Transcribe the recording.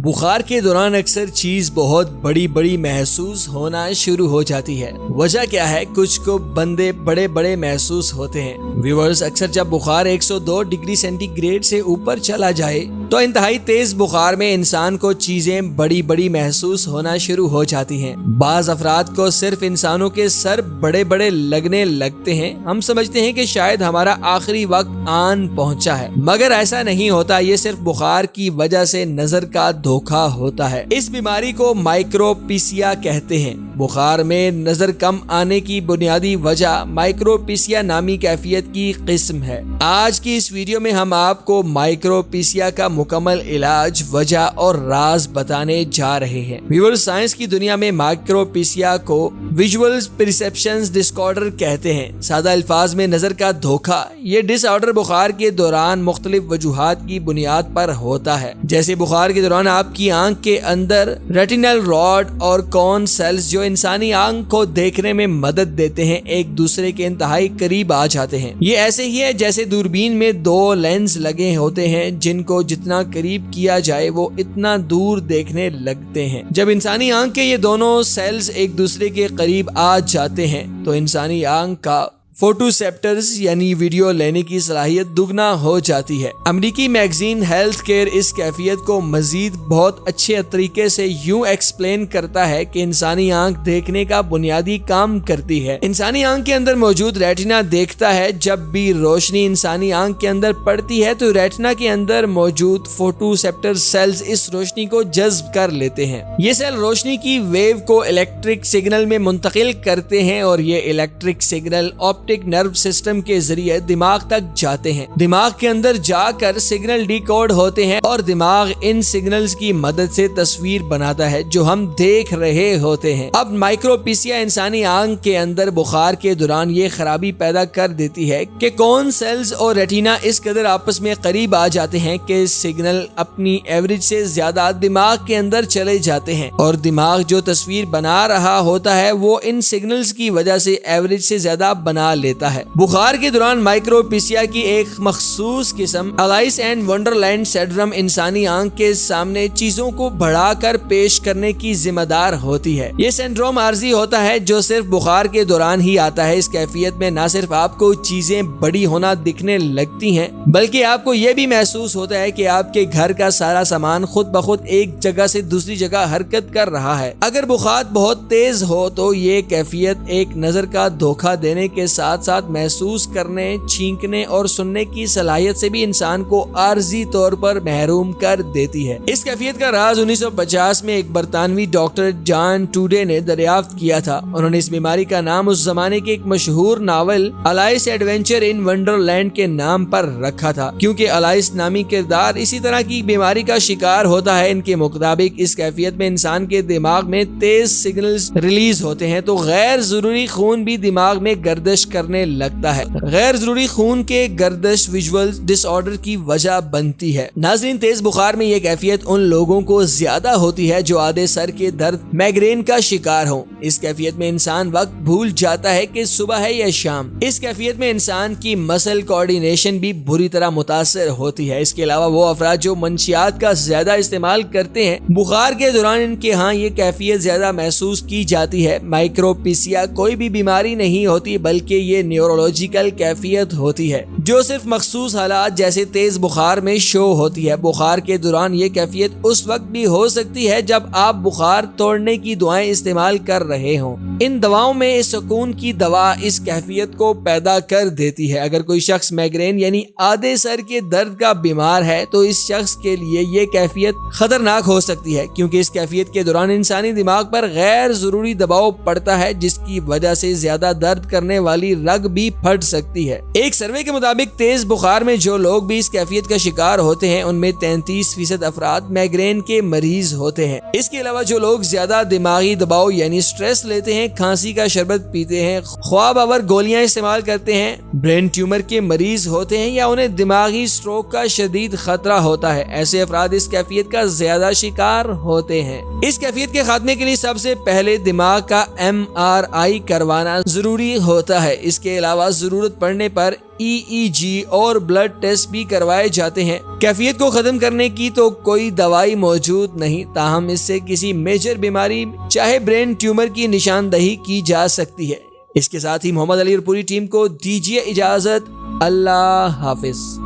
بخار کے دوران اکثر چیز بہت بڑی محسوس ہونا شروع ہو جاتی ہے۔ وجہ کیا ہے؟ کچھ کو بندے بڑے محسوس ہوتے ہیں۔ ویورز، اکثر جب بخار 102 ڈگری سینٹی گریڈ سے اوپر چلا جائے تو انتہائی تیز بخار میں انسان کو چیزیں بڑی محسوس ہونا شروع ہو جاتی ہیں۔ بعض افراد کو صرف انسانوں کے سر بڑے لگنے لگتے ہیں۔ ہم سمجھتے ہیں کہ شاید ہمارا آخری وقت آن پہنچا ہے، مگر ایسا نہیں ہوتا۔ یہ صرف بخار کی وجہ سے نظر کا دھوکہ ہوتا ہے۔ اس بیماری کو مائکروپیسیا کہتے ہیں۔ بخار میں نظر کم آنے کی بنیادی وجہ مائکروپیسیا نامی کیفیت کی قسم ہے۔ آج کی اس ویڈیو میں ہم آپ کو مائکروپیسیا کا مکمل علاج، وجہ اور راز بتانے جا رہے ہیں۔ ویور، سائنس کی دنیا میں مائکروپیسیا کو ویژول پرسیپشن ڈس آرڈر کہتے ہیں۔ سادہ الفاظ میں نظر کا دھوکہ۔ یہ ڈس آرڈر بخار کے دوران مختلف وجوہات کی بنیاد پر ہوتا ہے، جیسے بخار کے دوران آپ کی آنکھ کے اندر ریٹینل راڈ اور کون سیلز جو انسانی آنکھ کو دیکھنے میں مدد دیتے ہیں ایک دوسرے کے انتہائی قریب آ جاتے ہیں۔ یہ ایسے ہی ہے جیسے دوربین میں دو لینس لگے ہوتے ہیں جن کو جتنا قریب کیا جائے وہ اتنا دور دیکھنے لگتے ہیں۔ جب انسانی آنکھ کے یہ دونوں سیلز ایک دوسرے کے قریب آ جاتے ہیں تو انسانی آنکھ کا فوٹوسیپٹرز یعنی ویڈیو لینے کی صلاحیت دگنا ہو جاتی ہے۔ امریکی میگزین ہیلتھ کیئر اس کیفیت کو مزید بہت اچھے طریقے سے یوں ایکسپلین کرتا ہے کہ انسانی آنکھ دیکھنے کا بنیادی کام کرتی ہے۔ انسانی آنکھ کے اندر موجود ریٹنا دیکھتا ہے۔ جب بھی روشنی انسانی آنکھ کے اندر پڑتی ہے تو ریٹنا کے اندر موجود فوٹوسیپٹر سیلز اس روشنی کو جذب کر لیتے ہیں۔ یہ سیل روشنی کی ویو کو الیکٹرک سگنل میں منتقل کرتے ہیں اور یہ electric signal optic nerve system کے ذریعے دماغ تک جاتے ہیں۔ دماغ کے اندر جا کر سگنل ڈیکوڈ ہوتے ہیں اور دماغ ان سگنلز کی مدد سے تصویر بناتا ہے جو ہم دیکھ رہے ہوتے ہیں۔ اب مائکروپیسیا انسانی آنکھ کے اندر بخار کے دوران یہ خرابی پیدا کر دیتی ہے کہ کون سیلز اور ریٹینا اس قدر آپس میں قریب آ جاتے ہیں کہ سگنل اپنی ایوریج سے زیادہ دماغ کے اندر چلے جاتے ہیں اور دماغ جو تصویر بنا رہا ہوتا ہے وہ ان سگنلز کی وجہ سے ایوریج سے زیادہ بنا لیتا ہے۔ بخار کے دوران مائکروپیسیا کی ایک مخصوص قسم الائس اینڈ ونڈرلینڈ سنڈروم انسانی آنکھ کے سامنے چیزوں کو بڑھا کر پیش کرنے کی ذمہ دار ہوتی ہے۔ یہ سنڈروم عارضی ہوتا ہے جو صرف بخار کے دوران ہی آتا ہے۔ اس کیفیت میں نہ صرف آپ کو چیزیں بڑی ہونا دکھنے لگتی ہیں بلکہ آپ کو یہ بھی محسوس ہوتا ہے کہ آپ کے گھر کا سارا سامان خود بخود ایک جگہ سے دوسری جگہ حرکت کر رہا ہے۔ اگر بخار بہت تیز ہو تو یہ کیفیت ایک نظر کا دھوکہ دینے کے ساتھ محسوس کرنے، چھینکنے اور سننے کی صلاحیت سے بھی انسان کو عارضی طور پر محروم کر دیتی ہے۔ اس کیفیت کا راز 1950 میں ایک برطانوی ڈاکٹر جان ٹوڈے نے دریافت کیا تھا۔ انہوں نے اس بیماری کا نام اس زمانے کے ایک مشہور ناول الائس ایڈونچر ان ونڈرلینڈ کے نام پر رکھا تھا، کیونکہ الائس نامی کردار اسی طرح کی بیماری کا شکار ہوتا ہے۔ ان کے مطابق اس کیفیت میں انسان کے دماغ میں تیز سگنلز ریلیز ہوتے ہیں تو غیر ضروری خون بھی دماغ میں گردش کرنے لگتا ہے۔ غیر ضروری خون کے گردش ویژول ڈس آرڈر کی وجہ بنتی ہے۔ ناظرین، تیز بخار میں یہ کیفیت ان لوگوں کو زیادہ ہوتی ہے جو آدھے سر کے درد، مائگرین کا شکار ہوں۔ اس کیفیت میں انسان وقت بھول جاتا ہے کہ صبح ہے یا شام۔ اس کیفیت میں انسان کی مسل کوآرڈینیشن بھی بری طرح متاثر ہوتی ہے۔ اس کے علاوہ وہ افراد جو منشیات کا زیادہ استعمال کرتے ہیں، بخار کے دوران ان کے ہاں یہ کیفیت زیادہ محسوس کی جاتی ہے۔ مائکروپیسیا کوئی بھی بیماری نہیں ہوتی بلکہ یہ نیورولوجیکل کیفیت ہوتی ہے جو صرف مخصوص حالات جیسے تیز بخار میں شو ہوتی ہے۔ بخار کے دوران یہ کیفیت اس وقت بھی ہو سکتی ہے جب آپ بخار توڑنے کی دعائیں استعمال کر رہے ہوں۔ ان دواؤں میں سکون کی دوا اس کیفیت کو پیدا کر دیتی ہے۔ اگر کوئی شخص مائگرین یعنی آدھے سر کے درد کا بیمار ہے تو اس شخص کے لیے یہ کیفیت خطرناک ہو سکتی ہے، کیونکہ اس کیفیت کے دوران انسانی دماغ پر غیر ضروری دباؤ پڑتا ہے جس کی وجہ سے زیادہ درد کرنے والی رگ بھی پھٹ سکتی ہے۔ ایک سروے کے مطابق تیز بخار میں جو لوگ بھی اس کیفیت کا شکار ہوتے ہیں ان میں 33% افراد مائگرین کے مریض ہوتے ہیں۔ اس کے علاوہ جو لوگ زیادہ دماغی دباؤ یعنی سٹریس لیتے ہیں، کھانسی کا شربت پیتے ہیں، خواب آور گولیاں استعمال کرتے ہیں، برین ٹیومر کے مریض ہوتے ہیں یا انہیں دماغی سٹروک کا شدید خطرہ ہوتا ہے، ایسے افراد اس کیفیت کا زیادہ شکار ہوتے ہیں۔ اس کیفیت کے خاتمے کے لیے سب سے پہلے دماغ کا MRI کروانا ضروری ہوتا ہے۔ اس کے علاوہ ضرورت پڑنے پر EEG اور بلڈ ٹیسٹ بھی کروائے جاتے ہیں۔ کیفیت کو ختم کرنے کی تو کوئی دوائی موجود نہیں، تاہم اس سے کسی میجر بیماری چاہے برین ٹیومر کی نشاندہی کی جا سکتی ہے۔ اس کے ساتھ ہی محمد علی اور پوری ٹیم کو دیجیے اجازت۔ اللہ حافظ۔